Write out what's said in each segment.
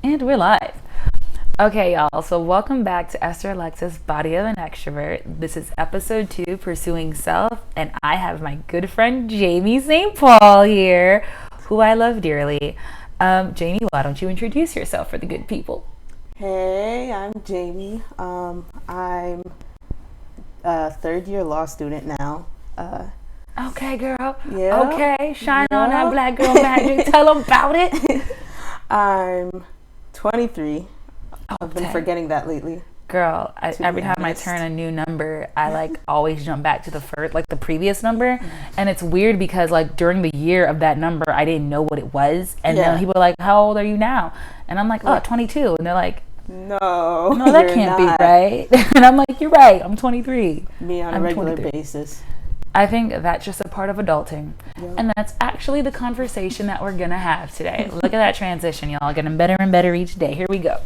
And we're live. Okay, y'all. So welcome back to Esther Alexis, Body of an Extrovert. This is episode 2, Pursuing Self. And I have my good friend, Jamie St. Paul here, who I love dearly. Jamie, why don't you introduce yourself for the good people? Hey, I'm Jamie. I'm a third-year law student now. Okay, girl. Yeah. Okay, shine on that black girl magic. Tell them about it. I'm 23. I've been Okay. forgetting that lately. Girl, every be time I honest. turn a new number, I always jump back to the previous number. And it's weird because during the year of that number, I didn't know what it was. And then people are like, how old are you now? And I'm like, 22. And they're like, no, that can't be right. And I'm like, you're right. I'm 23. Me on a regular basis. I think that's just a part of adulting. Yeah. And that's actually the conversation that we're going to have today. Look at that transition, y'all. Getting better and better each day. Here we go.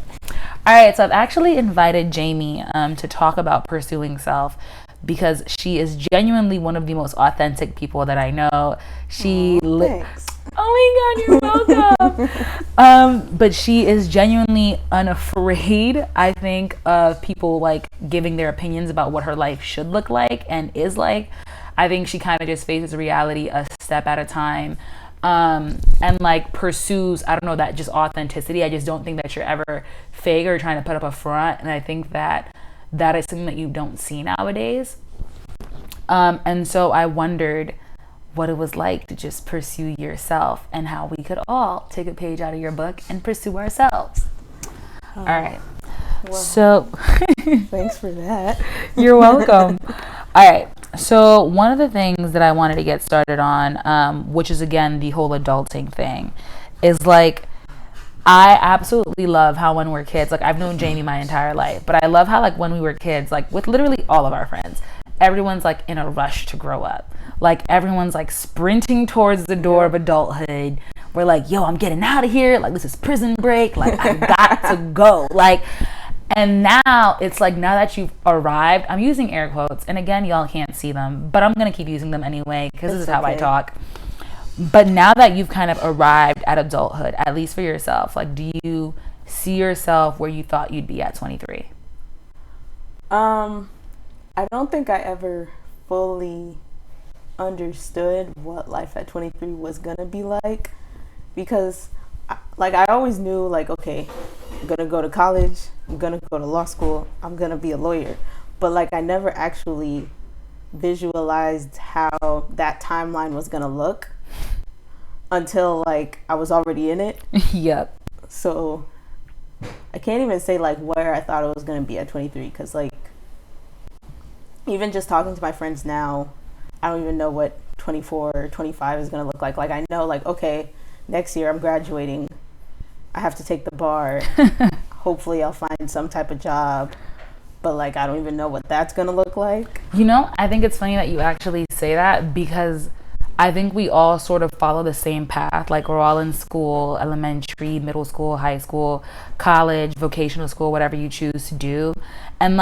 All right. So I've actually invited Jamie to talk about pursuing self because she is genuinely one of the most authentic people that I know. Thanks. Oh my God, you're welcome. But she is genuinely unafraid, I think, of people giving their opinions about what her life should look like and is like. I think she kind of just faces reality a step at a time, and pursues, I don't know, that just authenticity. I just don't think that you're ever fake or trying to put up a front. And I think that is something that you don't see nowadays. And so I wondered what it was like to just pursue yourself and how we could all take a page out of your book and pursue ourselves. All right. Well, So thanks for that. you're welcome. All right. So one of the things that I wanted to get started on, which is again the whole adulting thing, is I absolutely love how when we're kids, I've known Jamie my entire life, but I love how when we were kids, with literally all of our friends, everyone's in a rush to grow up. Everyone's sprinting towards the door of adulthood. We're yo, I'm getting out of here. This is prison break. I've got to go. And now it's now that you've arrived, I'm using air quotes, and again, y'all can't see them, but I'm going to keep using them anyway because this is how I talk. But now that you've kind of arrived at adulthood, at least for yourself, do you see yourself where you thought you'd be at 23? I don't think I ever fully understood what life at 23 was gonna be like, because I always knew okay, I'm gonna go to college, I'm gonna go to law school, I'm gonna be a lawyer, but I never actually visualized how that timeline was gonna look until I was already in it. Yep. So I can't even say where I thought it was gonna be at 23, because even just talking to my friends now, I don't even know what 24 or 25 is gonna look like. I know okay, next year I'm graduating, I have to take the bar. Hopefully I'll find some type of job, but I don't even know what that's gonna look like. I think it's funny that you actually say that, because I think we all sort of follow the same path. We're all in school, elementary, middle school, high school, college, vocational school, whatever you choose to do. And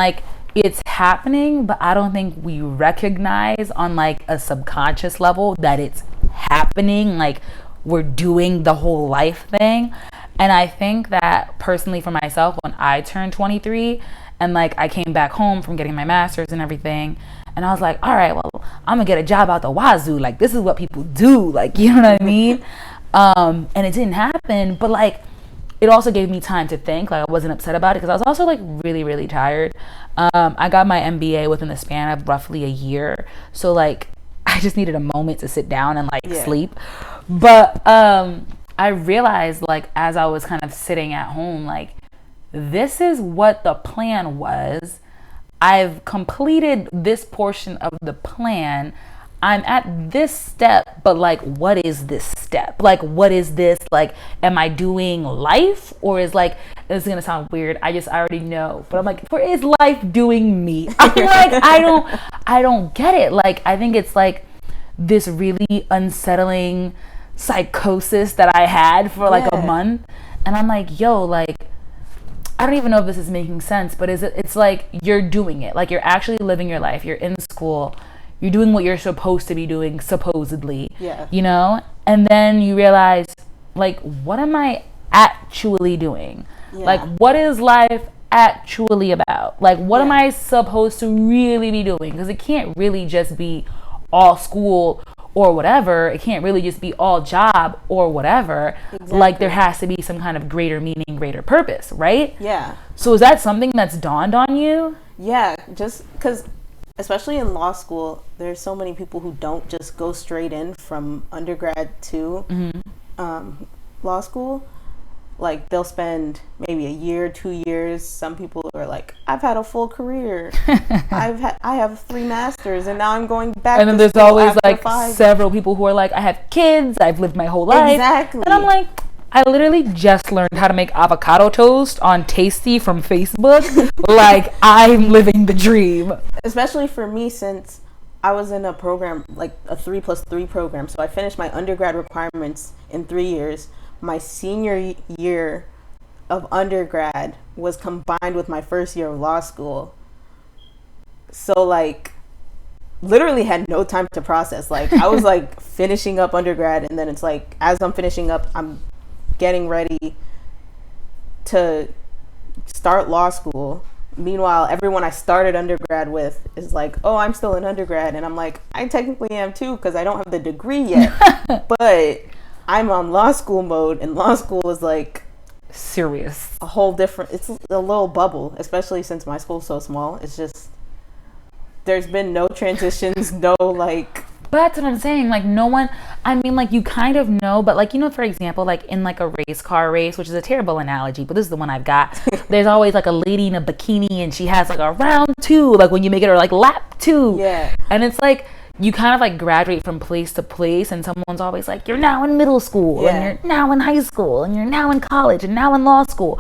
it's happening, but I don't think we recognize on a subconscious level that it's happening. We're doing the whole life thing. And I think that personally for myself, when I turned 23 and I came back home from getting my master's and everything, and I was all right, well, I'm gonna get a job out the wazoo. This is what people do. You know what I mean? And it didn't happen, but it also gave me time to think. I wasn't upset about it because I was also really, really tired. I got my MBA within the span of roughly a year. So I just needed a moment to sit down and sleep. But I realized as I was kind of sitting at home, this is what the plan was. I've completed this portion of the plan. I'm at this step, but what is this step? What is this? Am I doing life, or is this is gonna sound weird? I already know, but I'm or is life doing me? I'm I don't get it. I think it's this really unsettling psychosis that I had for a month, and I'm yo, I don't even know if this is making sense, but it's you're doing it. You're actually living your life. You're in school. You're doing what you're supposed to be doing, supposedly. Yeah. And then you realize, what am I actually doing? Yeah. Like, what is life actually about? Like, what am Yeah. I supposed to really be doing? Because it can't really just be all school or whatever. It can't really just be all job or whatever. Exactly. Like, there has to be some kind of greater meaning, greater purpose, right? Yeah. So is that something that's dawned on you? Yeah, just because, especially in law school, there's so many people who don't just go straight in from undergrad to law school. Like, they'll spend maybe a year, 2 years. Some people are like, I've had a full career. I have 3 masters, and now I'm going back. And then to there's school always after like 5. several people who are like, I have kids, I've lived my whole life. Exactly. And I'm like, I literally just learned how to make avocado toast on Tasty from Facebook. Like, I'm living the dream. Especially for me, since I was in a program, like a 3+3 program. So I finished my undergrad requirements in 3 years. My senior year of undergrad was combined with my first year of law school. So, like, literally had no time to process. Like, I was like finishing up undergrad, and then it's like, as I'm finishing up, I'm getting ready to start law school. Meanwhile, everyone I started undergrad with is like, oh, I'm still in undergrad. And I'm like, I technically am too, because I don't have the degree yet. But I'm on law school mode, and law school is like serious. a whole different, it's a little bubble, especially since my school's so small. It's just, there's been no transitions, no like. But that's what I'm saying. Like, no one, I mean, like, you kind of know, but like, you know, for example, like in like a car race, which is a terrible analogy, but this is the one I've got. There's always like a lady in a bikini, and she has like a round 2, like when you make it, or like lap 2. Yeah. And it's like, you kind of like graduate from place to place, and someone's always like, you're now in middle school, Yeah. and you're now in high school, and you're now in college, and now in law school.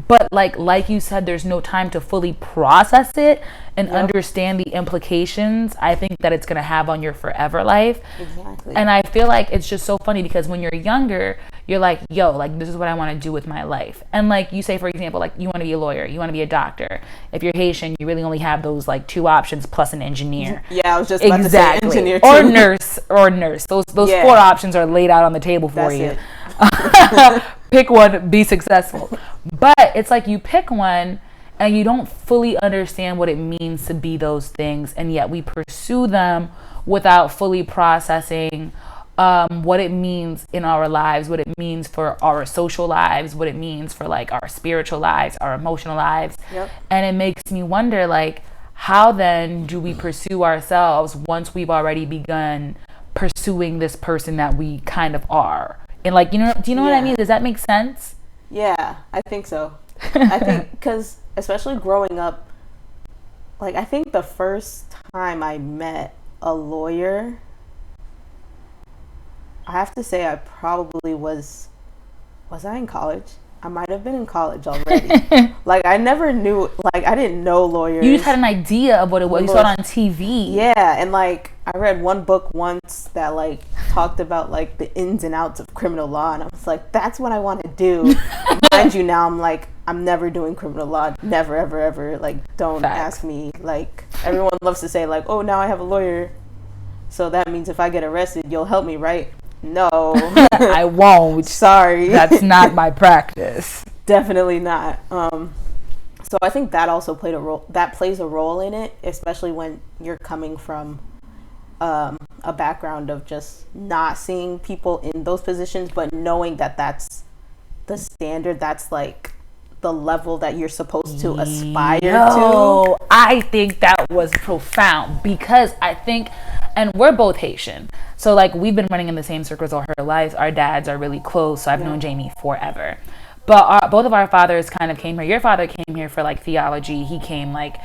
But like you said, there's no time to fully process it and understand the implications, I think, that it's going to have on your forever life. Exactly. And I feel like it's just so funny, because when you're younger, you're like, yo, like, this is what I want to do with my life. And like you say, for example, like, you want to be a lawyer, you want to be a doctor. If you're Haitian, you really only have those like 2 options plus an engineer. Yeah, I was just about to say engineer too. Or nurse. Those 4 options are laid out on the table for That's you. it. Pick one, be successful. But it's like you pick one and you don't fully understand what it means to be those things, and yet we pursue them without fully processing what it means in our lives, what it means for our social lives, what it means for like our spiritual lives, our emotional lives. Yep. And it makes me wonder, like, how then do we pursue ourselves once we've already begun pursuing this person that we kind of are? And like, you know, do you know what I mean? Does that make sense? Yeah, I think so. I think, because especially growing up, like, I think the first time I met a lawyer, I have to say I probably was I in college? I might have been in college already. Like, I never knew, like, I didn't know lawyers. You just had an idea of what it was. You saw it on TV. Yeah, and like, I read one book once that like talked about like the ins and outs of criminal law, and I was like, that's what I want to do. Mind you, now I'm like, I'm never doing criminal law. Never, ever, ever. Like, don't ask me. Like, everyone loves to say like, oh, now I have a lawyer, so that means if I get arrested, you'll help me, right? No. I won't. Sorry. That's not my practice. Definitely not. So I think that also plays a role in it, especially when you're coming from a background of just not seeing people in those positions, but knowing that that's the standard, that's like the level that you're supposed to aspire to. I think that was profound, because I think, and we're both Haitian, so like we've been running in the same circles all our lives. Our dads are really close, so I've known Jamie forever. But both of our fathers kind of came here. Your father came here for like theology. He came like,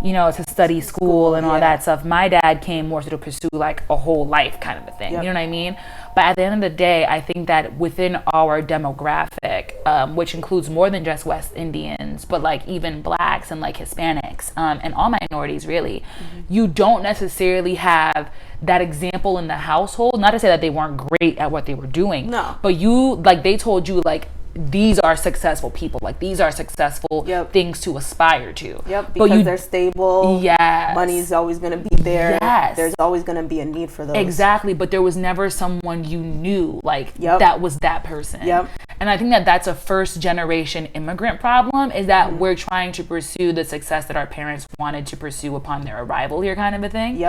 you know, to study school and all that stuff. My dad came more to pursue like a whole life kind of a thing. You know what I mean? But at the end of the day, I think that within our demographic, which includes more than just West Indians, but like even blacks and like Hispanics, and all minorities really, you don't necessarily have that example in the household. Not to say that they weren't great at what they were doing. No. But you, like, they told you like, these are successful people, like these are successful things to aspire to. Because they're stable. Money's always going to be there. There's always going to be a need for those. Exactly, but there was never someone you knew like that was that person. And I think that that's a first generation immigrant problem, is that we're trying to pursue the success that our parents wanted to pursue upon their arrival here, kind of a thing.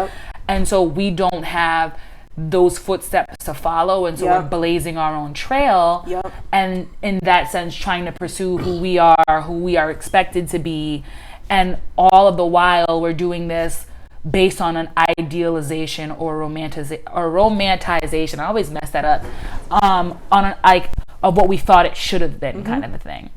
And so we don't have those footsteps to follow, and so we're blazing our own trail, and in that sense trying to pursue who we are expected to be, and all of the while we're doing this based on an idealization or romanticization, I always mess that up, on an like of what we thought it should have been, kind of a thing.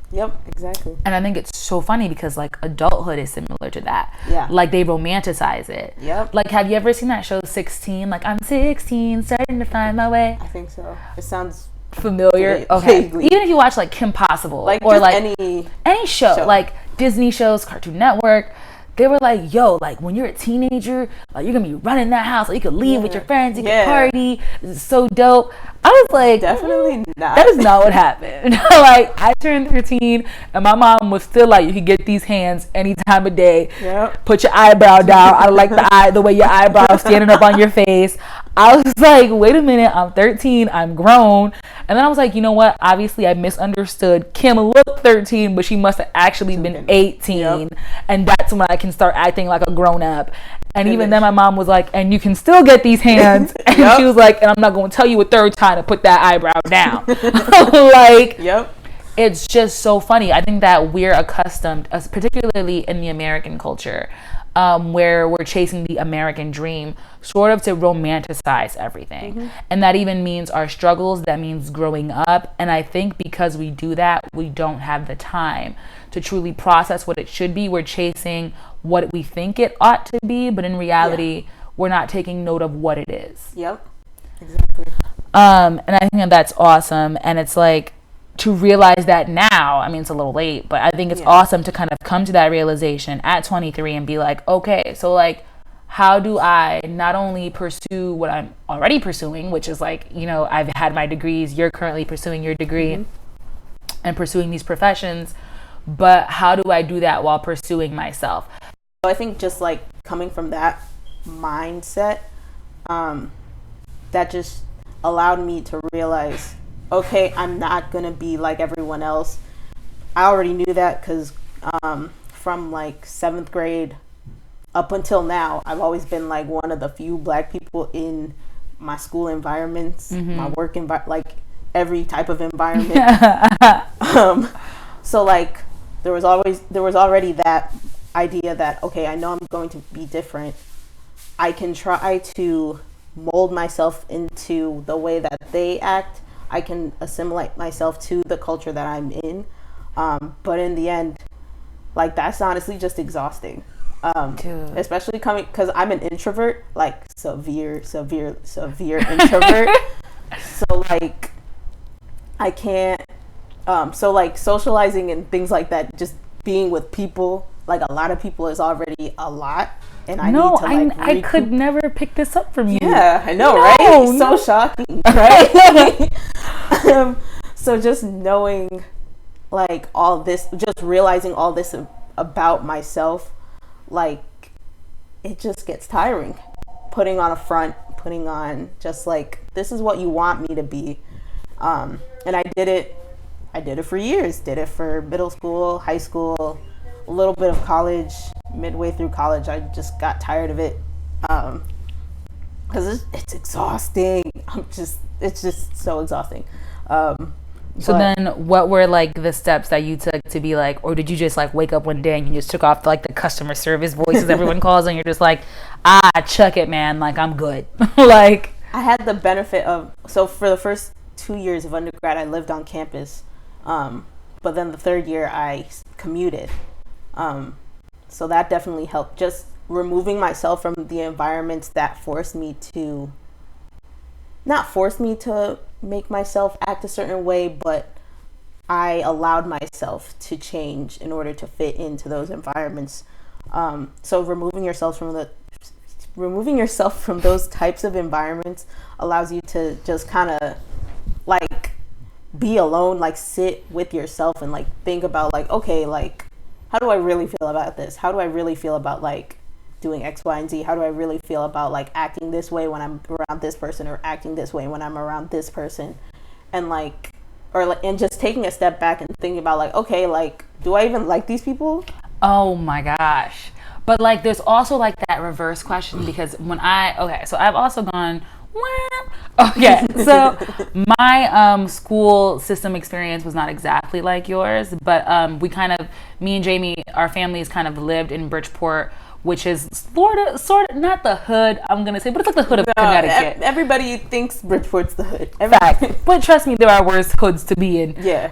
Exactly. And I think it's so funny because like adulthood is similar to that. Like they romanticize it. Like, have you ever seen that show 16? Like, I'm 16, starting to find my way. I think so. It sounds familiar. Okay. Vaguely. Even if you watch like Kim Possible, like, or like any show, like Disney shows, Cartoon Network, they were like, yo, like when you're a teenager, like you're gonna be running that house, like you could leave with your friends, you could party. It's so dope. I was like, definitely not. That is not what happened. Like, I turned 13 and my mom was still like, you can get these hands any time of day. Put your eyebrow down. I like the way your eyebrow is standing up on your face. I was like, wait a minute, I'm 13, I'm grown. And then I was like, you know what? Obviously, I misunderstood. Kim looked 13, but she must have actually been 18. And that's when I can start acting like a grown up. And even then my mom was like, and you can still get these hands. And she was like, and I'm not going to tell you a third time to put that eyebrow down. Like, it's just so funny. I think that we're accustomed, particularly in the American culture, where we're chasing the American dream, sort of to romanticize everything. And that even means our struggles, that means growing up. And I think because we do that, we don't have the time to truly process what it should be. We're chasing what we think it ought to be, but in reality, we're not taking note of what it is. Exactly. And I think that that's awesome. And it's like, to realize that now, I mean, it's a little late, but I think it's awesome to kind of come to that realization at 23 and be like, okay, so like, how do I not only pursue what I'm already pursuing, which is like, you know, I've had my degrees, you're currently pursuing your degree and pursuing these professions, but how do I do that while pursuing myself? So I think just like coming from that mindset, that just allowed me to realize, okay, I'm not going to be like everyone else. I already knew that because from like 7th grade up until now, I've always been like one of the few Black people in my school environments, my work environment, like every type of environment. So like there was already that idea that, okay, I know I'm going to be different. I can try to mold myself into the way that they act. I can assimilate myself to the culture that I'm in. But in the end, like, that's honestly just exhausting. Especially coming, because I'm an introvert, like severe introvert. So like, I can't, so like socializing and things like that, just being with people, like a lot of people is already a lot. And I need to like I could never pick this up from you. Yeah, I know, right? So shocking, right? So just knowing like all this, just realizing all this about myself, like it just gets tiring. Putting on a front, putting on just like, this is what you want me to be. And I did it for years. Did it for middle school, high school, a little bit of college. Midway through college, I just got tired of it, because it's exhausting. It's just so exhausting. So then what were like the steps that you took to be like, or did you just like wake up one day and you just took off like the customer service voices everyone calls and you're just like, chuck it, man, like I'm good? Like, I had the benefit of, so for the first 2 years of undergrad, I lived on campus, but then the third year I commuted. So that definitely helped, just removing myself from the environments that not forced me to make myself act a certain way, but I allowed myself to change in order to fit into those environments. So removing yourself from those types of environments allows you to just kind of like be alone, like sit with yourself and like think about like, okay, like how do I really feel about this? How do I really feel about like doing X, Y, and Z? How do I really feel about like acting this way when I'm around this person, or acting this way when I'm around this person? And like, or like, and just taking a step back and thinking about like, okay, like, do I even like these people? Oh my gosh. But like, there's also like that reverse question, because so I've also gone, okay, so my school system experience was not exactly like yours, but me and Jamie, our families kind of lived in Bridgeport, which is sort of not the hood, I'm gonna say, but it's like the hood of Connecticut. Everybody thinks Bridgeport's the hood. Fact. But trust me, there are worse hoods to be in. Yeah.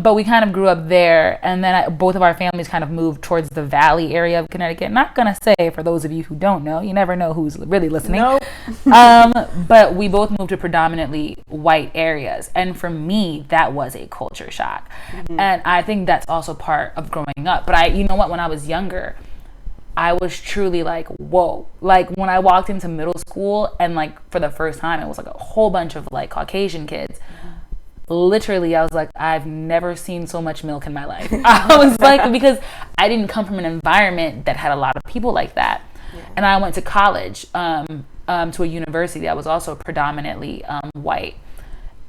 But we kind of grew up there, and then both of our families kind of moved towards the valley area of Connecticut. Not gonna say, for those of you who don't know, you never know who's really listening. Nope. But we both moved to predominantly white areas, and for me, that was a culture shock. Mm-hmm. And I think that's also part of growing up. But you know what? When I was younger, I was truly like, whoa. Like when I walked into middle school and like for the first time, it was like a whole bunch of like Caucasian kids. Literally, I was like, I've never seen so much milk in my life. I was like, because I didn't come from an environment that had a lot of people like that. Yeah. And I went to college, to a university that was also predominantly white.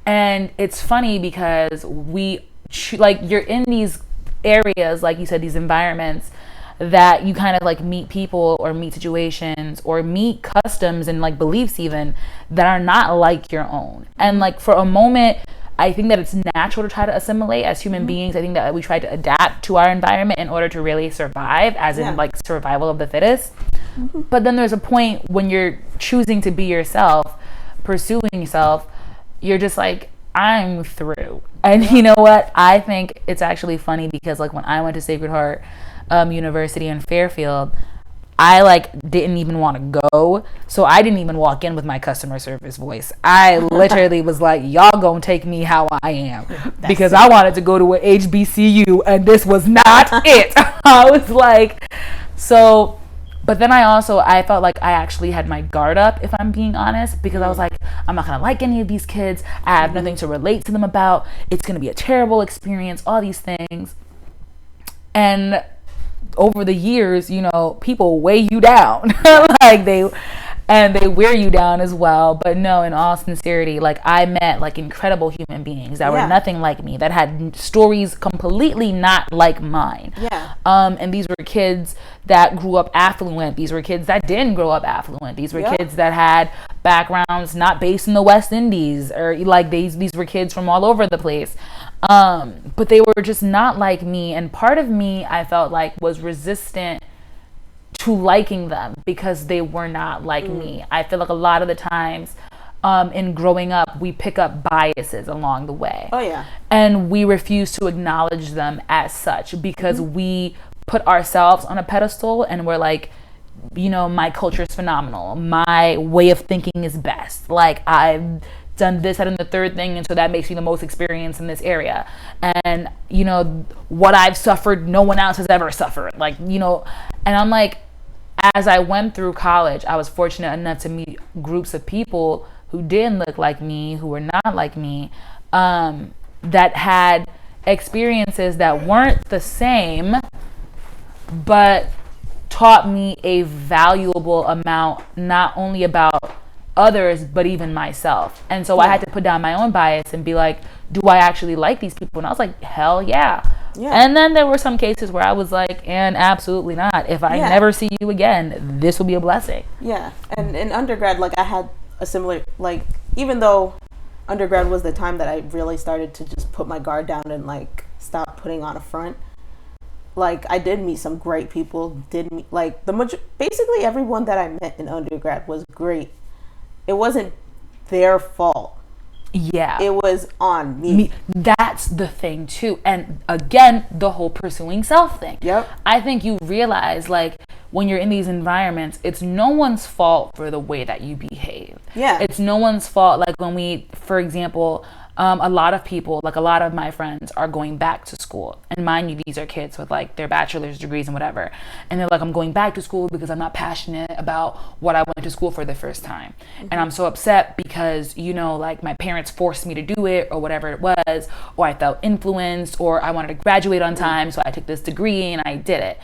And it's funny because you're in these areas, like you said, these environments that you kind of like meet people or meet situations or meet customs and like beliefs even that are not like your own. And like for a moment, I think that it's natural to try to assimilate as human beings. I think that we try to adapt to our environment in order to really survive, as in like survival of the fittest. Mm-hmm. But then there's a point when you're choosing to be yourself, pursuing yourself, you're just like, I'm through. And you know what? I think it's actually funny because like when I went to Sacred Heart University in Fairfield, I like didn't even want to go, so I didn't even walk in with my customer service voice. I literally was like, y'all gonna take me how I am, because I wanted to go to an HBCU and this was not it. I was like, so, but then I felt like I actually had my guard up, if I'm being honest, because I was like, I'm not gonna like any of these kids, I have nothing to relate to them about, it's gonna be a terrible experience, all these things. And over the years, you know, people weigh you down. Like they wear you down as well. But no, in all sincerity, like I met like incredible human beings that were nothing like me, that had stories completely not like mine. Yeah. And these were kids that grew up affluent. These were kids that didn't grow up affluent. These were kids that had backgrounds not based in the West Indies, or like these were kids from all over the place. But they were just not like me. And part of me, I felt like, was resistant to liking them because they were not like me. I feel like a lot of the times in growing up, we pick up biases along the way. Oh, yeah. And we refuse to acknowledge them as such because we put ourselves on a pedestal and we're like, you know, my culture is phenomenal. My way of thinking is best. Like, I've done this, that, and the third thing, and so that makes me the most experienced in this area. And, you know, what I've suffered, no one else has ever suffered. Like, you know, and I'm like, as I went through college, I was fortunate enough to meet groups of people who didn't look like me, who were not like me, that had experiences that weren't the same, but taught me a valuable amount, not only about others, but even myself. And so I had to put down my own bias and be like, do I actually like these people? And I was like, hell yeah. And then there were some cases where I was like, and absolutely not. If I never see you again, this will be a blessing. Yeah. And in undergrad, like I had a similar, like, even though undergrad was the time that I really started to just put my guard down and like stop putting on a front, like I did meet some great people, basically everyone that I met in undergrad was great. It wasn't their fault. Yeah. It was on me. That's the thing too. And again, the whole pursuing self thing. Yep. I think you realize, like, when you're in these environments, it's no one's fault for the way that you behave. Yeah. It's no one's fault. Like when we, for example, A lot of people, like a lot of my friends, are going back to school. And mind you, these are kids with like their bachelor's degrees and whatever. And they're like, I'm going back to school because I'm not passionate about what I went to school for the first time. And I'm so upset because, you know, like my parents forced me to do it or whatever it was, or I felt influenced, or I wanted to graduate on time, so I took this degree and I did it.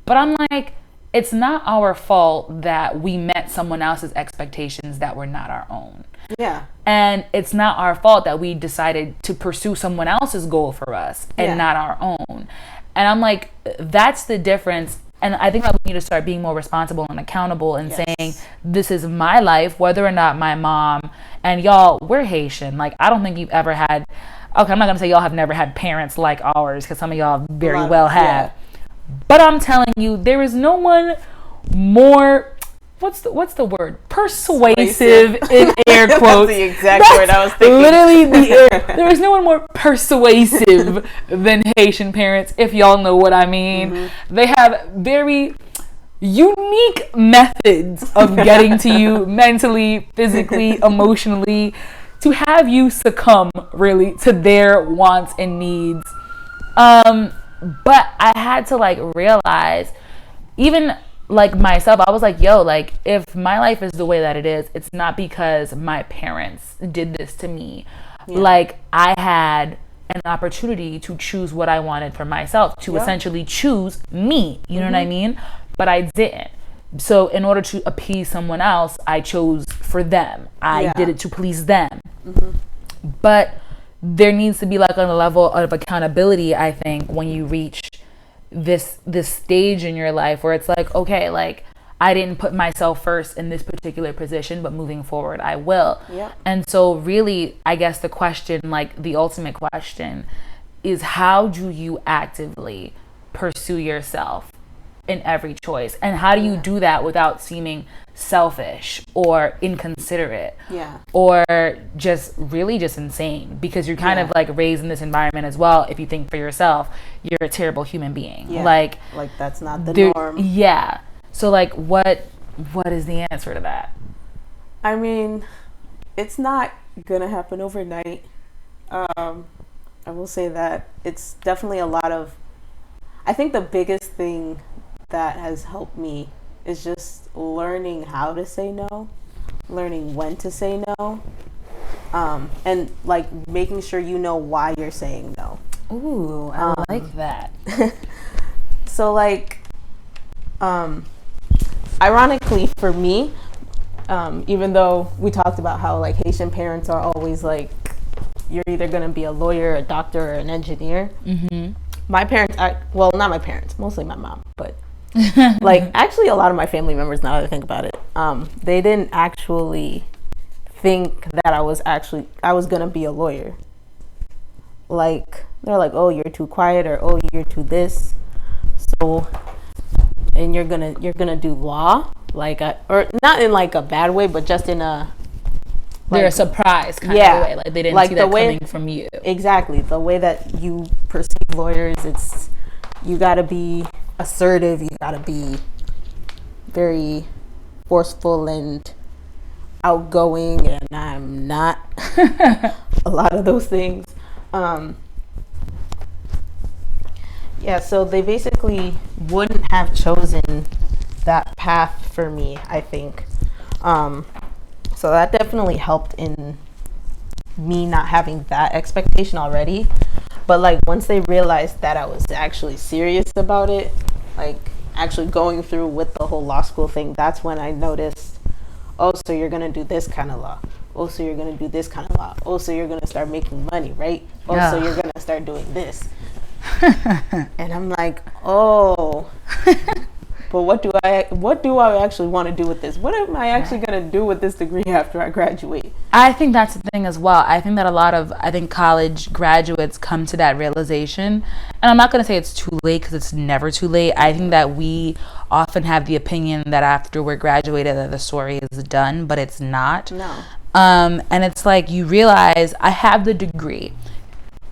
But I'm like, it's not our fault that we met someone else's expectations that were not our own. Yeah. And it's not our fault that we decided to pursue someone else's goal for us and not our own. And I'm like, that's the difference. And I think that we need to start being more responsible and accountable and saying, this is my life, whether or not my mom, and y'all, we're Haitian. Like, I don't think you've ever had, okay, I'm not going to say y'all have never had parents like ours, because some of y'all very well have. But I'm telling you, there is no one more, what's the word? Persuasive in air quotes. That's the exact word I was thinking. Literally there is no one more persuasive than Haitian parents, if y'all know what I mean. They have very unique methods of getting to you mentally, physically, emotionally, to have you succumb really to their wants and needs. But I had to like realize, even like myself, I was like, yo, like if my life is the way that it is, it's not because my parents did this to me. Like I had an opportunity to choose what I wanted for myself, to essentially choose me, you know what I mean? But I didn't. So in order to appease someone else, I chose for them. I did it to please them. But there needs to be like a level of accountability, I think, when you reach this stage in your life where it's like, okay, like I didn't put myself first in this particular position, but moving forward I will. And so really, I guess the question, like the ultimate question, is how do you actively pursue yourself in every choice, and how do you do that without seeming selfish or inconsiderate or just really just insane, because you're kind of like raised in this environment as well. If you think for yourself, you're a terrible human being. Like that's not the norm. So like what is the answer to that? I mean, it's not gonna happen overnight. I will say that it's definitely a lot of, I think the biggest thing that has helped me is just learning how to say no, learning when to say no, and like making sure you know why you're saying no. Ooh, I like that. So like, ironically for me, even though we talked about how like Haitian parents are always like, you're either gonna be a lawyer, a doctor, or an engineer. My parents, well, not my parents, mostly my mom, but like actually a lot of my family members, now that I think about it, they didn't actually think that I was gonna be a lawyer. Like they're like, oh, you're too quiet, or oh, you're too this, so, and you're gonna do law, like or not in like a bad way, but just in a like, they're a surprise kind of way, like they didn't like see that coming from you. Exactly, the way that you perceive lawyers, it's, you gotta be assertive, you gotta be very forceful and outgoing, and I'm not a lot of those things. So they basically wouldn't have chosen that path for me, I think. So that definitely helped in me not having that expectation already. But like once they realized that I was actually serious about it, like actually going through with the whole law school thing, that's when I noticed, oh, so you're gonna do this kind of law. Oh, so you're gonna do this kind of law. Oh, so you're gonna start making money, right? Oh, so you're gonna start doing this. And I'm like, oh, but what do I actually want to do with this? What am I actually going to do with this degree after I graduate? I think that's the thing as well. I think that a lot of, college graduates come to that realization. And I'm not going to say it's too late, because it's never too late. I think that we often have the opinion that after we're graduated that the story is done, but it's not. No. And it's like you realize I have the degree.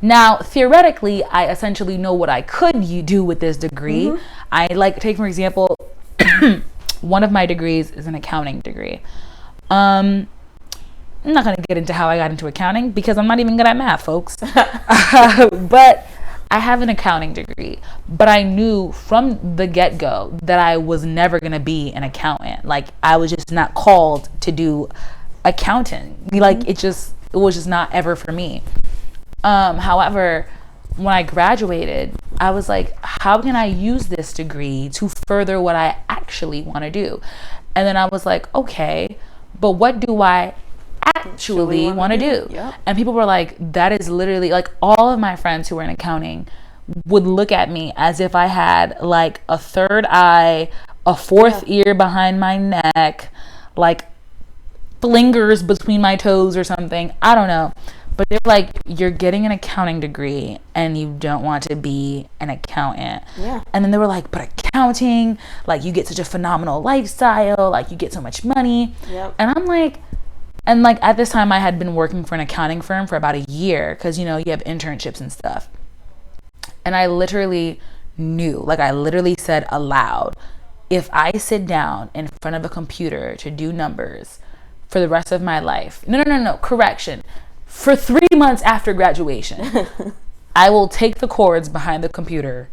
Now, theoretically, I essentially know what I could do with this degree. I like, take for example, one of my degrees is an accounting degree. I'm not going to get into how I got into accounting because I'm not even good at math, folks. But I have an accounting degree, but I knew from the get-go that I was never going to be an accountant. Like, I was just not called to do accounting. Like, it was just not ever for me. However, when I graduated, I was like, how can I use this degree to further what I actually want to do? And then I was like, okay, but what do I actually want to do? Yep. And people were like, that is literally, like, all of my friends who were in accounting would look at me as if I had like a third eye, a fourth ear behind my neck, like fingers between my toes or something. I don't know. But they're like, you're getting an accounting degree and you don't want to be an accountant. Yeah. And then they were like, but accounting, like, you get such a phenomenal lifestyle, like, you get so much money. Yep. And I'm like, and like at this time I had been working for an accounting firm for about a year because, you know, you have internships and stuff. And I literally knew, like, I literally said aloud, if I sit down in front of a computer to do numbers for the rest of my life, no, correction. For 3 months after graduation, I will take the cords behind the computer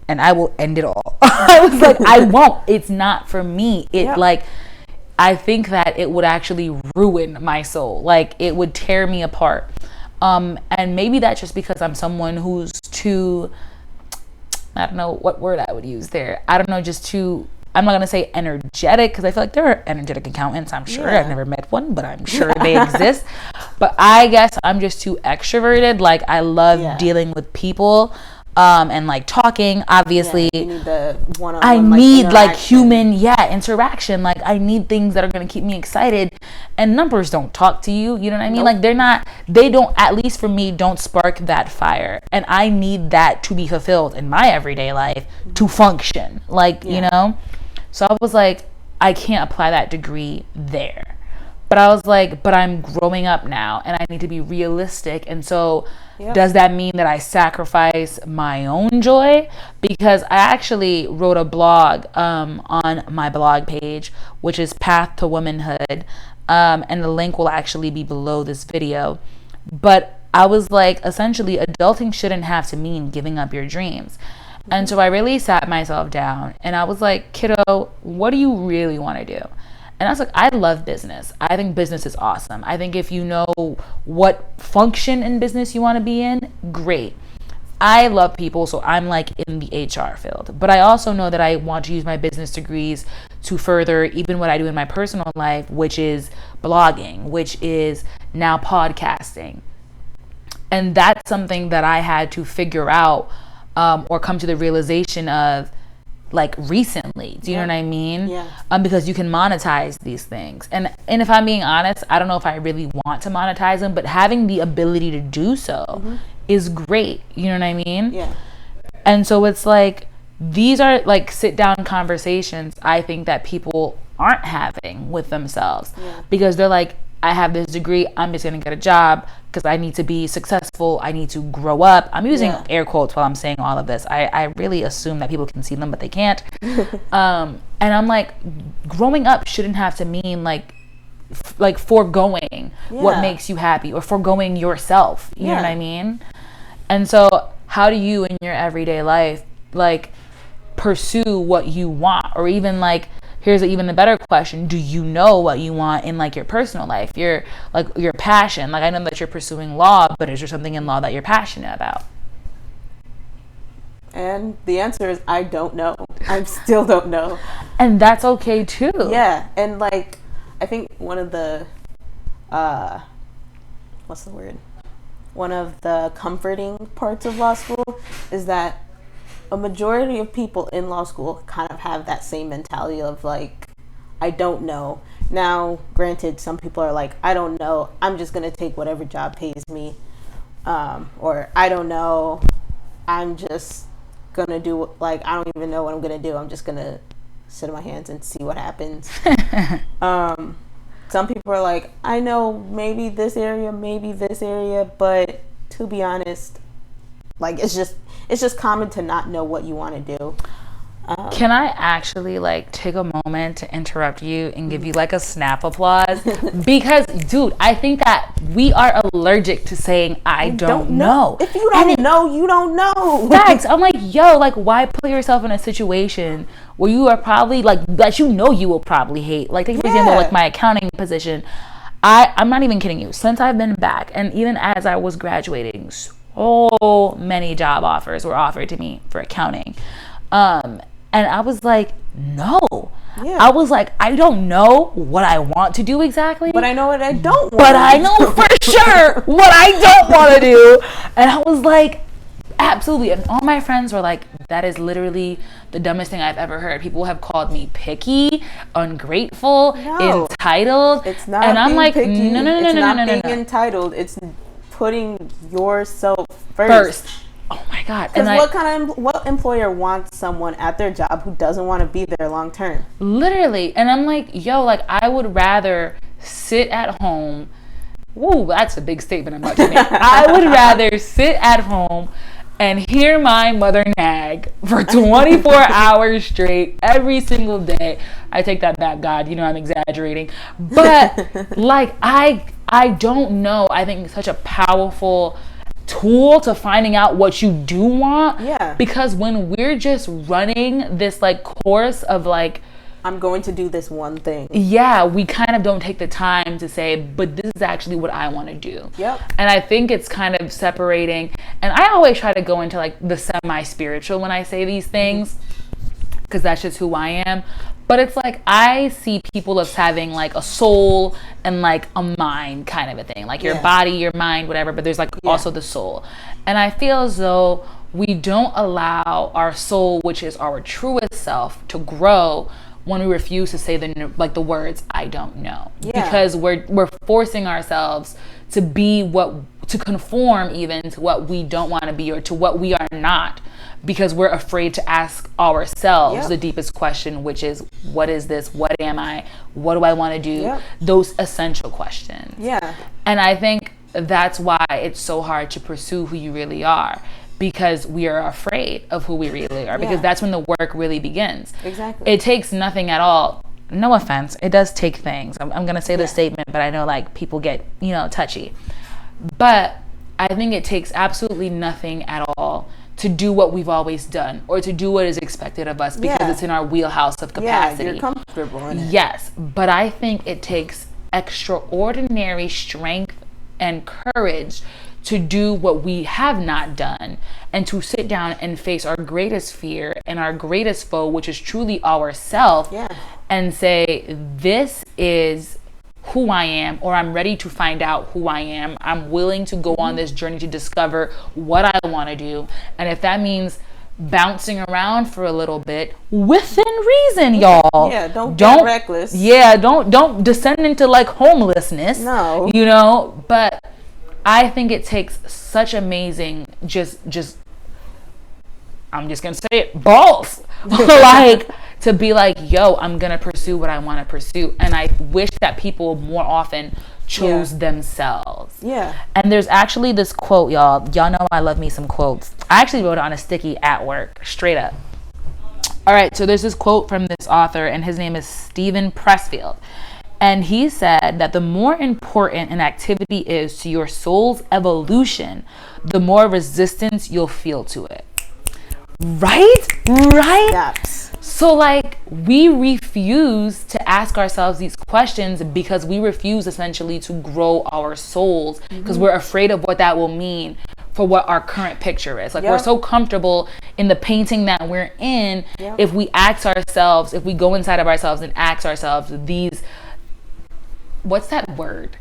and I will end it all. I was like, I won't. It's not for me. Like, I think that it would actually ruin my soul. Like, it would tear me apart. And maybe that's just because I'm someone who's too, I don't know what word I would use there. I don't know, just too, I'm not going to say energetic because I feel like there are energetic accountants. I'm sure. I've never met one, but I'm sure they exist. But I guess I'm just too extroverted. Like, I love dealing with people and like talking. Obviously, you need the one-on-one, I need like human interaction. Like, I need things that are going to keep me excited. And numbers don't talk to you. You know what I mean? Like, they don't, at least for me, don't spark that fire. And I need that to be fulfilled in my everyday life to function. Like, you know? So I was like, I can't apply that degree there. But I was like, but I'm growing up now and I need to be realistic. And so does that mean that I sacrifice my own joy? Because I actually wrote a blog on my blog page, which is Path to Womanhood. And the link will actually be below this video. But I was like, essentially, adulting shouldn't have to mean giving up your dreams. And so I really sat myself down and I was like, kiddo, what do you really want to do? And I was like, I love business. I think business is awesome. I think if you know what function in business you want to be in, great. I love people, so I'm like in the HR field. But I also know that I want to use my business degrees to further even what I do in my personal life, which is blogging, which is now podcasting. And that's something that I had to figure out or come to the realization of, like, recently. Do you know what I mean? Yeah. Because you can monetize these things. And if I'm being honest, I don't know if I really want to monetize them, but having the ability to do so is great. You know what I mean? Yeah. And so it's like, these are like sit down conversations I think that people aren't having with themselves because they're like, I have this degree, I'm just gonna get a job because I need to be successful, I need to grow up. I'm using air quotes while I'm saying all of this. I really assume that people can see them, but they can't. And I'm like, growing up shouldn't have to mean like foregoing what makes you happy or foregoing yourself. You know what I mean? And so how do you in your everyday life like pursue what you want? Or even like, here's even a better question. Do you know what you want in like your personal life? Your passion. Like, I know that you're pursuing law, but is there something in law that you're passionate about? And the answer is, I don't know. I still don't know. And that's okay too. Yeah. And like, I think one of the, what's the word? One of the comforting parts of law school is that a majority of people in law school kind of have that same mentality of like, I don't know. Now, granted, some people are like, I don't know, I'm just going to take whatever job pays me. Or I don't know, I'm just going to do, like, I don't even know what I'm going to do. I'm just going to sit on my hands and see what happens. Some people are like, I know maybe this area, but to be honest, like, it's just common to not know what you want to do. Can I actually like take a moment to interrupt you and give you like a snap applause? Because, dude, I think that we are allergic to saying I don't know. If you don't know, you don't know. Facts. I'm like, yo, like, why put yourself in a situation where you are probably like that you will probably hate? Like, take for example, like my accounting position. I'm not even kidding you. Since I've been back, and even as I was graduating, so many job offers were offered to me for accounting. And I was like, no. Yeah. I was like, I don't know what I want to do exactly. But I know what I don't want. But I know for sure what I don't want to do. And I was like, absolutely. And all my friends were like, that is literally the dumbest thing I've ever heard. People have called me picky, ungrateful, entitled. It's not and I'm like, picky. no. It's not being entitled. It's putting yourself first. Oh my God. Because what employer wants someone at their job who doesn't want to be there long term? Literally. And I'm like, yo, like I would rather sit at home. Woo, that's a big statement I'm about to make. I would rather sit at home and hear my mother nag for 24 hours straight every single day. I take that back, God. You know I'm exaggerating. But like I don't know. I think it's such a powerful tool to finding out what you do want. Yeah. Because when we're just running this like course of like, I'm going to do this one thing. Yeah, we kind of don't take the time to say, but this is actually what I want to do. Yep. And I think it's kind of separating. And I always try to go into like the semi-spiritual when I say these things, because that's just who I am. But it's like I see people as having like a soul and like a mind kind of a thing. Like your body, your mind, whatever. But there's like also the soul. And I feel as though we don't allow our soul, which is our truest self, to grow when we refuse to say the words I don't know. Because we're forcing ourselves to be to conform even to what we don't want to be or to what we are not, because we're afraid to ask ourselves the deepest question, which is, what is this? What am I? What do I want to do? Those essential questions. Yeah. And I think that's why it's so hard to pursue who you really are, because we are afraid of who we really are, because that's when the work really begins. Exactly. It takes nothing at all. No offense. It does take things. I'm going to say this statement, but I know like people get, touchy. But I think it takes absolutely nothing at all to do what we've always done, or to do what is expected of us, because it's in our wheelhouse of capacity. Yeah, you're comfortable in it. Yes, but I think it takes extraordinary strength and courage to do what we have not done, and to sit down and face our greatest fear and our greatest foe, which is truly ourself, and say, this is who I am, or I'm ready to find out who I am. I'm willing to go on this journey to discover what I want to do. And if that means bouncing around for a little bit, within reason, y'all. Yeah, don't get reckless. Yeah, don't descend into like homelessness. No. But I think it takes such amazing, just I'm just gonna say it, balls. Like, to be like, yo, I'm gonna pursue what I want to pursue. And I wish that people more often chose themselves. Yeah. And there's actually this quote, y'all know I love me some quotes. I actually wrote it on a sticky at work, straight up. All right, so there's this quote from this author, and his name is Steven Pressfield. And he said that the more important an activity is to your soul's evolution, the more resistance you'll feel to it. Right? Yes. So like, we refuse to ask ourselves these questions because we refuse essentially to grow our souls, because we're afraid of what that will mean for what our current picture is. Like, we're so comfortable in the painting that we're in. If we go inside of ourselves and ask ourselves these, what's that word?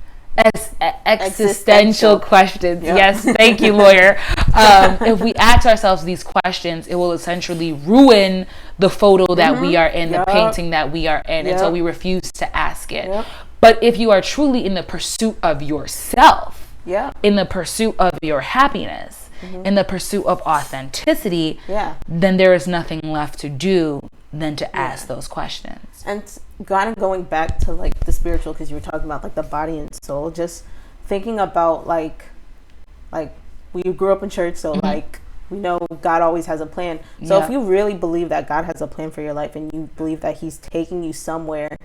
Existential questions. Yes, thank you, lawyer. If we ask ourselves these questions, it will essentially ruin the photo that we are in, the painting that we are in, and so we refuse to ask it. But if you are truly in the pursuit of yourself, in the pursuit of your happiness, in the pursuit of authenticity, then there is nothing left to do than to ask those questions. And kind of going back to like the spiritual, because you were talking about like the body and soul, just thinking about like we grew up in church, so like we know God always has a plan. So if you really believe that God has a plan for your life and you believe that he's taking you somewhere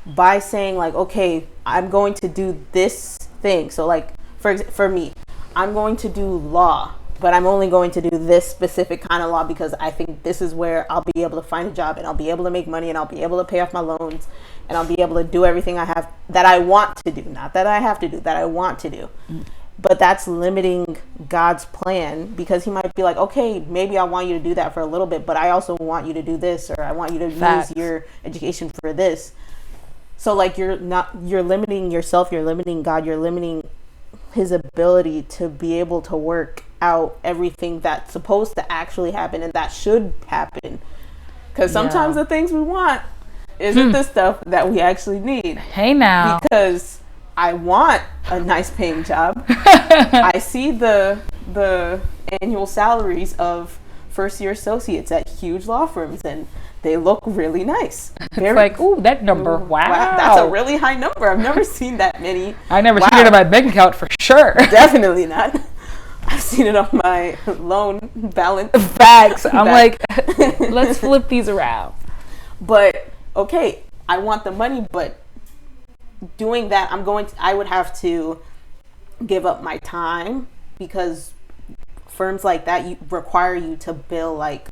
by saying like, okay, I'm going to do this thing. So like, for me, I'm going to do law, but I'm only going to do this specific kind of law because I think this is where I'll be able to find a job and I'll be able to make money and I'll be able to pay off my loans and I'll be able to do everything I have that I want to do. Not that I have to do, that I want to do. But that's limiting God's plan because he might be like, okay, maybe I want you to do that for a little bit, but I also want you to do this, or I want you to use your education for this. So like you're limiting yourself, you're limiting God, you're limiting his ability to be able to work out everything that's supposed to actually happen and that should happen. Because sometimes the things we want isn't the stuff that we actually need. Hey now. Because I want a nice paying job. I see the annual salaries of first year associates at huge law firms and they look really nice. It's like, ooh, that number, wow. That's a really high number. I've never seen that many. I never seen it on my bank account for sure. Definitely not. I've seen it on my loan balance. Facts. I'm like, let's flip these around. But, okay, I want the money, but doing that, I would have to give up my time because firms like that require you to bill like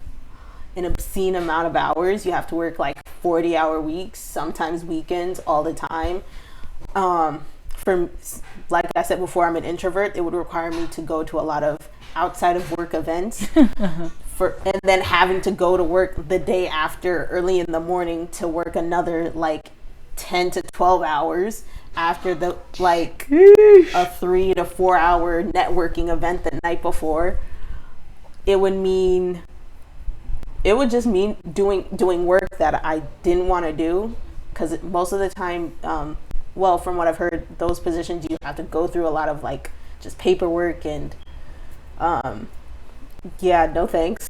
an obscene amount of hours. You have to work like 40-hour weeks, sometimes weekends, all the time. Like I said before, I'm an introvert. It would require me to go to a lot of outside of work events and then having to go to work the day after early in the morning to work another like 10 to 12 hours after the like a 3 to 4 hour networking event the night before. It would just mean doing work that I didn't want to do because most of the time, well, from what I've heard, those positions you have to go through a lot of like just paperwork and no thanks.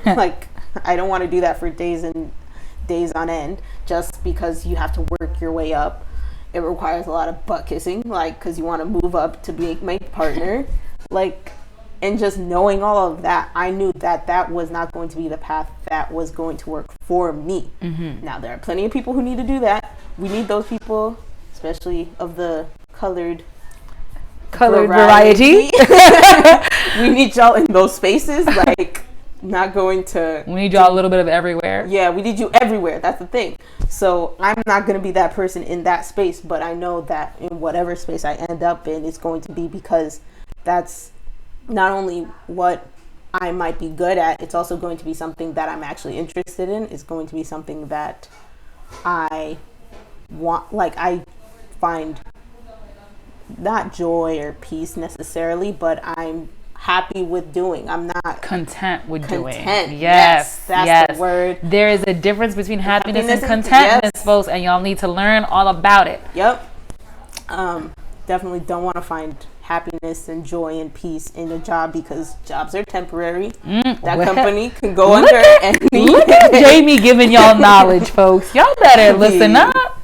Like I don't want to do that for days and days on end just because you have to work your way up. It requires a lot of butt kissing, like because you want to move up to be my partner, like. And just knowing all of that, I knew that was not going to be the path that was going to work for me. Now, there are plenty of people who need to do that. We need those people, especially of the colored variety. We need y'all in those spaces, like not going to... We need y'all a little bit of everywhere. Yeah, we need you everywhere. That's the thing. So I'm not going to be that person in that space, but I know that in whatever space I end up in, it's going to be because that's not only what I might be good at, it's also going to be something that I'm actually interested in. It's going to be something that I want, like I find not joy or peace necessarily, but I'm happy with doing. I'm not content with doing. Yes, that's the word. There is a difference between happiness and contentness, folks, and y'all need to learn all about it. Yep. Definitely don't want to find happiness and joy and peace in a job because jobs are temporary. Company can go under any. Look at Jamie giving y'all knowledge, folks. Y'all better listen up.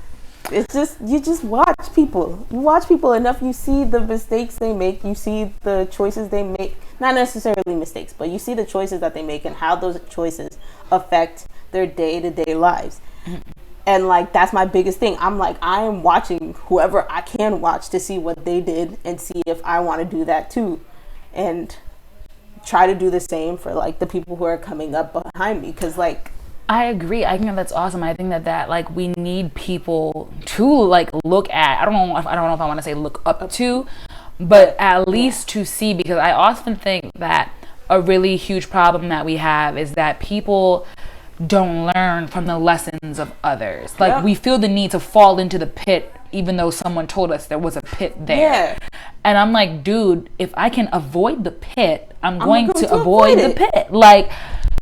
It's just, you just watch people. You watch people enough, you see the mistakes they make, you see the choices they make. Not necessarily mistakes, but you see the choices that they make and how those choices affect their day-to-day lives. And like, that's my biggest thing. I'm like, I am watching whoever I can watch to see what they did and see if I want to do that too. And try to do the same for like the people who are coming up behind me. Cause like, I agree. I think that's awesome. I think that like we need people to like look at, I don't know if I want to say look up to, but at least to see, because I often think that a really huge problem that we have is that people don't learn from the lessons of others. Like we feel the need to fall into the pit even though someone told us there was a pit there. And I'm like, dude, if I can avoid the pit, I'm going to avoid the pit. Like,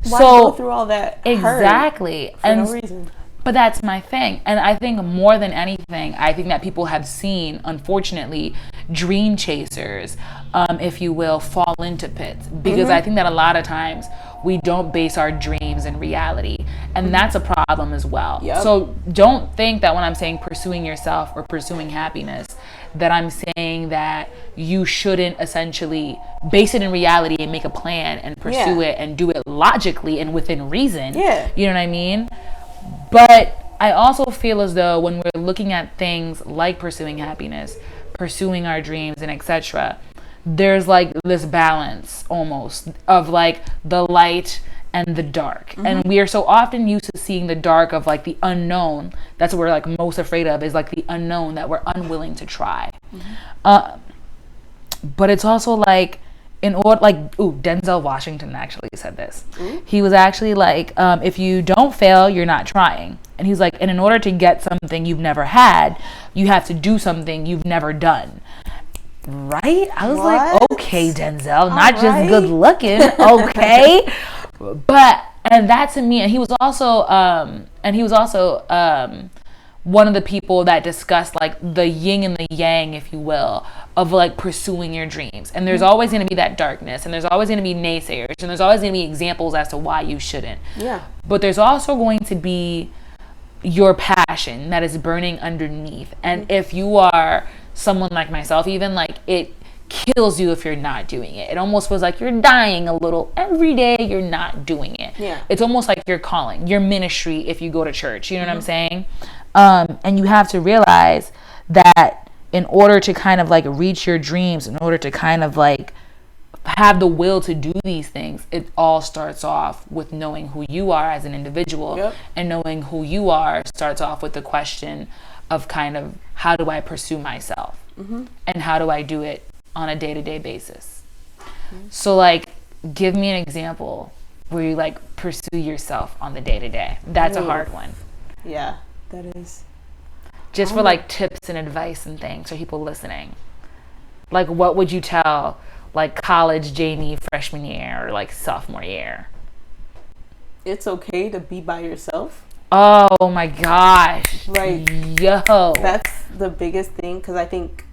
why go through all that? Exactly. For no reason. But that's my thing. And I think more than anything, I think that people have seen, unfortunately, dream chasers, if you will, fall into pits. Because I think that a lot of times we don't base our dreams in reality. And that's a problem as well. So don't think that when I'm saying pursuing yourself or pursuing happiness, that I'm saying that you shouldn't essentially base it in reality and make a plan and pursue it and do it logically and within reason. Yeah. You know what I mean? But I also feel as though when we're looking at things like pursuing happiness, pursuing our dreams, and etc., there's like this balance almost of like the light and the dark. And we are so often used to seeing the dark of like the unknown. That's what we're like most afraid of, is like the unknown that we're unwilling to try. But it's also like, in order, like, Denzel Washington actually said this. He was actually like, if you don't fail, you're not trying. And he's like, and in order to get something you've never had, you have to do something you've never done. Right? I was like, okay, Denzel, not just good looking, okay. But, and that to me, and he was also one of the people that discussed like the yin and the yang, if you will, of like pursuing your dreams. And there's always going to be that darkness, and there's always going to be naysayers, and there's always going to be examples as to why you shouldn't. Yeah. But there's also going to be your passion that is burning underneath. And if you are someone like myself, even, like, it kills you if you're not doing it. It almost feels like you're dying a little every day you're not doing it. Yeah. It's almost like your calling, your ministry if you go to church. You know what I'm saying? And you have to realize that in order to kind of like reach your dreams, in order to kind of like have the will to do these things, it all starts off with knowing who you are as an individual. Yep. And knowing who you are starts off with the question of kind of, how do I pursue myself? And how do I do it on a day-to-day basis? So like, give me an example where you like pursue yourself on the day-to-day. That's a hard one. Yeah, that is. Just for like tips and advice and things for people listening. Like, what would you tell like college Jamie freshman year or like sophomore year? It's okay to be by yourself. Oh my gosh. Like, yo. That's the biggest thing, because I think,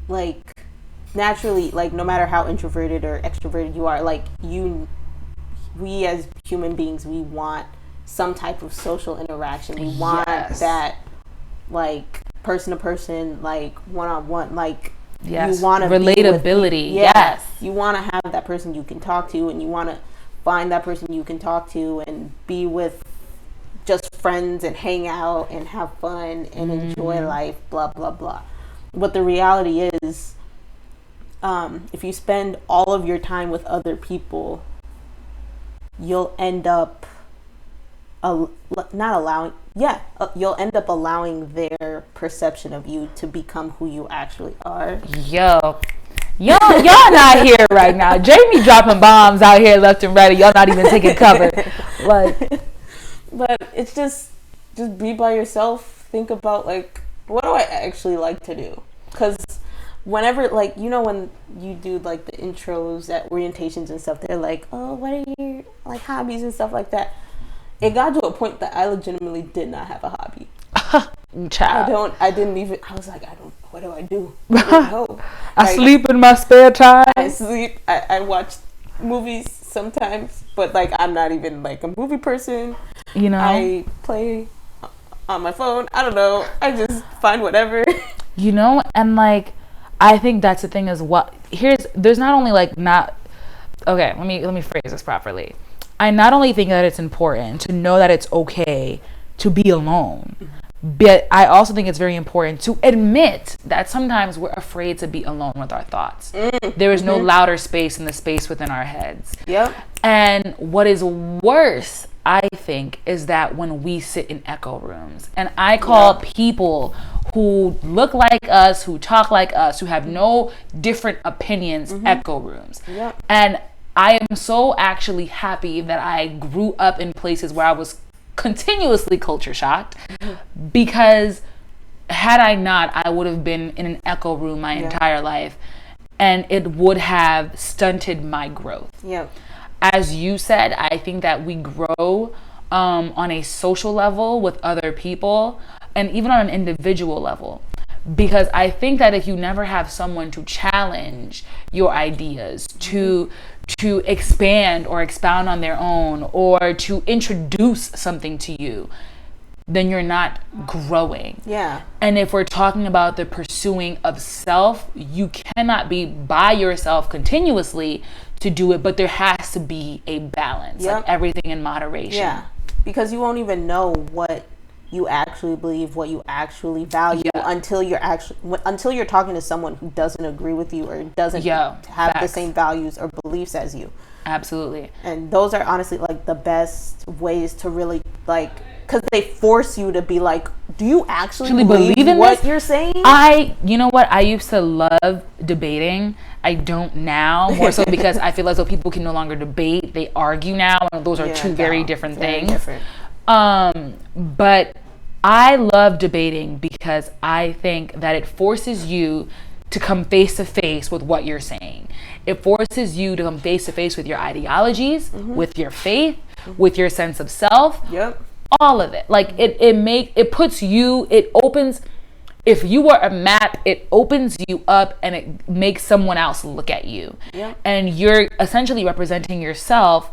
like, naturally, like, no matter how introverted or extroverted you are, like, we as human beings, we want some type of social interaction. We want that, like, person to person, like, one-on-one, like, you want to relatability. Yes. You want to have that person you can talk to, and you want to find that person you can talk to and be with just friends and hang out and have fun and enjoy life, blah, blah, blah. But the reality is, if you spend all of your time with other people, you'll end up you'll end up allowing their perception of you to become who you actually are. Y'all not here right now. Jamie dropping bombs out here left and right. Y'all not even taking cover. Like, but it's just be by yourself. Think about, like, what do I actually like to do? Because whenever, like, you know, when you do like the intros at orientations and stuff, they're like, oh, what are your like hobbies and stuff like that. It got to a point that I legitimately did not have a hobby. Child. I was like, what do I do? I don't know. I sleep in my spare time. I watch movies sometimes, but like, I'm not even like a movie person. You know, I play on my phone. I don't know. I just find whatever. You know, and like, I think that's the thing is there's not only like okay, let me phrase this properly. I not only think that it's important to know that it's okay to be alone, but I also think it's very important to admit that sometimes we're afraid to be alone with our thoughts. There is no louder space in the space within our heads. Yep. And what is worse, I think, is that when we sit in echo rooms, and I call people who look like us, who talk like us, who have no different opinions, echo rooms. Yep. And I am so actually happy that I grew up in places where I was continuously culture shocked, because had I not, I would have been in an echo room my entire life, and it would have stunted my growth. Yep. As you said, I think that we grow on a social level with other people, and even on an individual level. Because I think that if you never have someone to challenge your ideas, to expand or expound on their own, or to introduce something to you, then you're not growing. Yeah. And if we're talking about the pursuing of self, you cannot be by yourself continuously to do it, but there has to be a balance, like everything in moderation. Yeah, because you won't even know what you actually believe, what you actually value until you're talking to someone who doesn't agree with you or doesn't have the same values or beliefs as you. Absolutely. And those are honestly like the best ways to really like, because they force you to be like, do you actually believe in what you're saying? You know what? I used to love debating. I don't now, more so because I feel as though people can no longer debate. They argue now, and those are two very different things. But I love debating because I think that it forces you to come face to face with what you're saying. It forces you to come face to face with your ideologies, with your faith, with your sense of self. All of it. Like it puts you, it opens, if you were a map, it opens you up and it makes someone else look at you. And you're essentially representing yourself,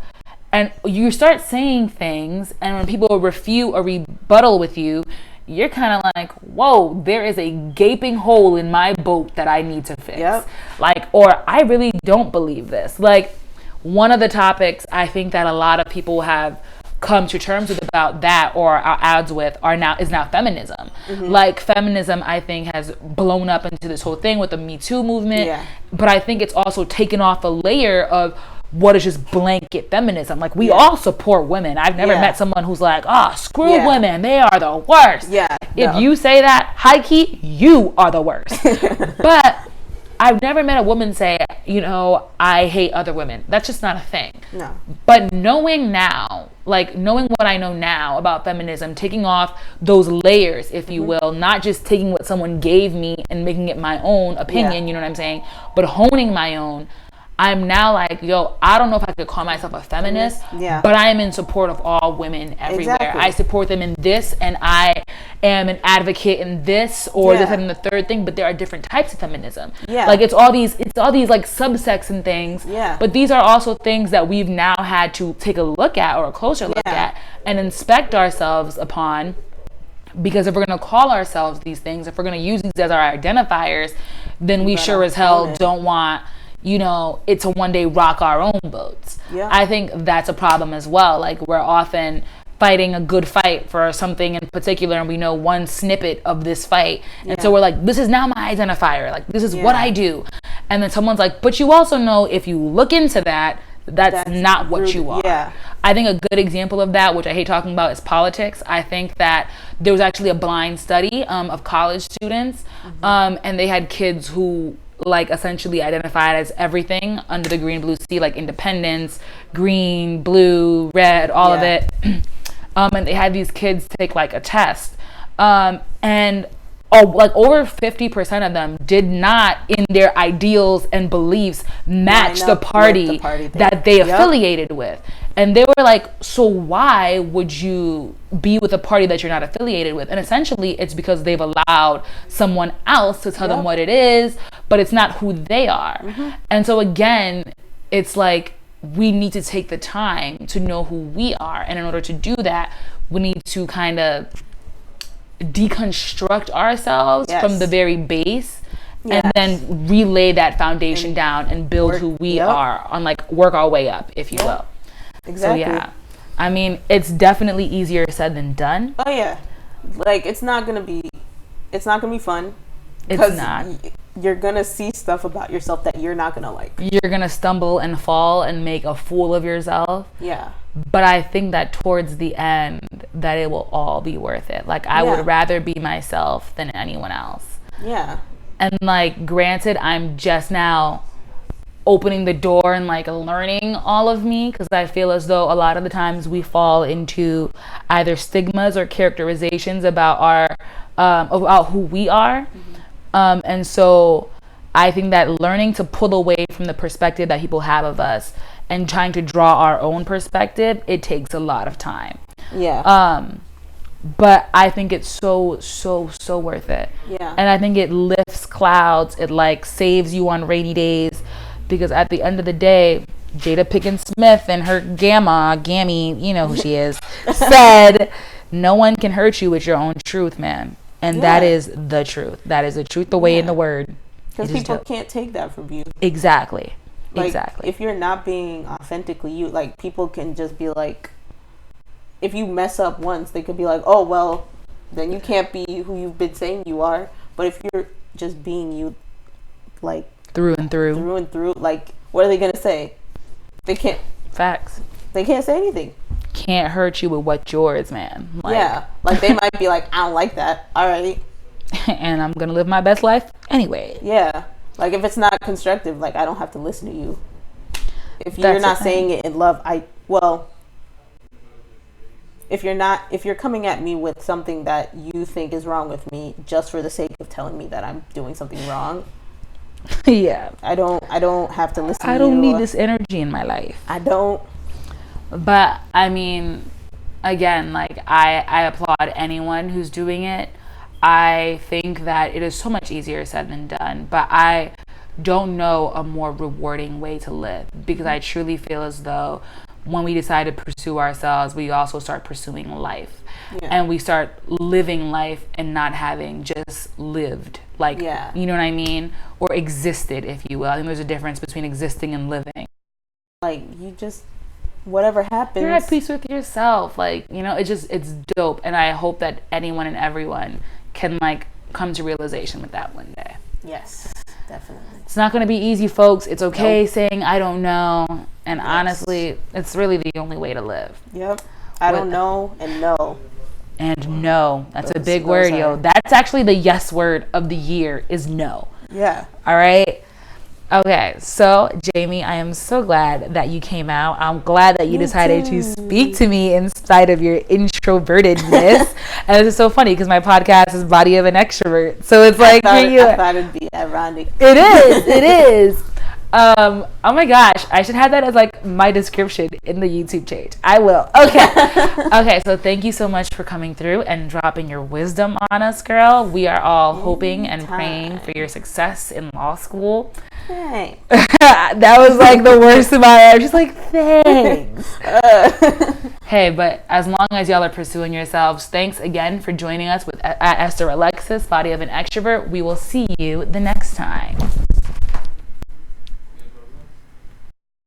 and you start saying things, and when people refute or rebuttal with you, you're kind of like, whoa, there is a gaping hole in my boat that I need to fix. Like, or I really don't believe this. Like, one of the topics I think that a lot of people have come to terms with about that or are odds with is now feminism. Like, feminism, I think, has blown up into this whole thing with the Me Too movement. But I think it's also taken off a layer of what is just blanket feminism. Like, we all support women. I've never met someone who's like, screw women, they are the worst. If you say that, high key, you are the worst. But I've never met a woman say, you know, I hate other women. That's just not a thing. No. But knowing now, like knowing what I know now about feminism, taking off those layers, if you will, not just taking what someone gave me and making it my own opinion, you know what I'm saying, but honing my own. I'm now like, yo, I don't know if I could call myself a feminist, but I am in support of all women everywhere. I support them in this, and I am an advocate in this, or this and the third thing. But there are different types of feminism. Like it's all these like subsects and things. But these are also things that we've now had to take a look at, or a closer look at, and inspect ourselves upon. Because if we're going to call ourselves these things, if we're going to use these as our identifiers, then we sure as hell don't want, you know, it to one day rock our own boats. I think that's a problem as well. Like, we're often fighting a good fight for something in particular, and we know one snippet of this fight, and so we're like, this is now my identifier, like this is what I do. And then someone's like, but you also know, if you look into that, that's not what you are. I think a good example of that, which I hate talking about, is politics. I think that there was actually a blind study of college students, and they had kids who like essentially identified as everything under the green blue sea, like independence, green, blue, red, all of it. And they had these kids take like a test, and like over 50% of them did not, in their ideals and beliefs, match the party that they affiliated with. And they were like, so why would you be with a party that you're not affiliated with? And essentially it's because they've allowed someone else to tell them what it is, but it's not who they are. And so again, it's like, we need to take the time to know who we are. And in order to do that, we need to kind of deconstruct ourselves from the very base, and then relay that foundation down and build who we are, on like work our way up, if you will. Exactly. So I mean, it's definitely easier said than done. Like, it's not gonna be fun. It's not. You're gonna see stuff about yourself that you're not gonna like. You're gonna stumble and fall and make a fool of yourself. But I think that towards the end, that it will all be worth it. Like, I would rather be myself than anyone else. And like, granted, I'm just now opening the door and like learning all of me, because I feel as though a lot of the times we fall into either stigmas or characterizations about about who we are. And so I think that learning to pull away from the perspective that people have of us and trying to draw our own perspective, it takes a lot of time. But I think it's so worth it. And I think it lifts clouds. It like saves you on rainy days, because at the end of the day, Jada Pinkett Smith and her Gammy, you know who she is, said No one can hurt you with your own truth, man. And that is the truth. That is the truth, the way in the word. Because people can't take that from you. Exactly. Like, exactly. If you're not being authentically you, like, people can just be like, if you mess up once, they could be like, oh, well, then you can't be who you've been saying you are. But if you're just being you, like, through and through, like, what are they going to say? They can't. Facts. They can't say anything. Can't hurt you with what's yours, man. Like, like, they might be like, I don't like that. All right. And I'm going to live my best life anyway. Yeah. Like, if it's not constructive, like, I don't have to listen to you. If you're not saying it in love, if you're coming at me with something that you think is wrong with me just for the sake of telling me that I'm doing something wrong. Yeah. I don't have to listen to you. I don't need this energy in my life. I don't. But, I mean, again, like, I applaud anyone who's doing it. I think that it is so much easier said than done. But I don't know a more rewarding way to live. Because I truly feel as though when we decide to pursue ourselves, we also start pursuing life. Yeah. And we start living life and not having just lived. Like, you know what I mean? Or existed, if you will. I think there's a difference between existing and living. Like, you just, whatever happens, you're at peace with yourself. Like, you know, it's dope. And I hope that anyone and everyone can, like, come to realization with that one day. Yes, definitely. It's not going to be easy, folks. It's okay saying, I don't know. And honestly, it's really the only way to live. Yep. I don't know and know. And no. That's a big word, yo. That's actually the yes word of the year is no. Yeah. All right. Okay. So, Jamie, I am so glad that you came out. I'm glad that you decided to speak to me in spite of your introvertedness. And it's so funny because my podcast is Body of an Extrovert. So it's like, I thought it'd be ironic. It is. It is. Oh my gosh, I should have that as like my description in the YouTube page. I will. Okay. Okay, so thank you so much for coming through and dropping your wisdom on us, girl. We are all hoping and praying for your success in law school. Thanks. That was like the worst of my life. Just like, thanks. Hey, but as long as y'all are pursuing yourselves, thanks again for joining us at Esther Alexis, Body of an Extrovert. We will see you the next time.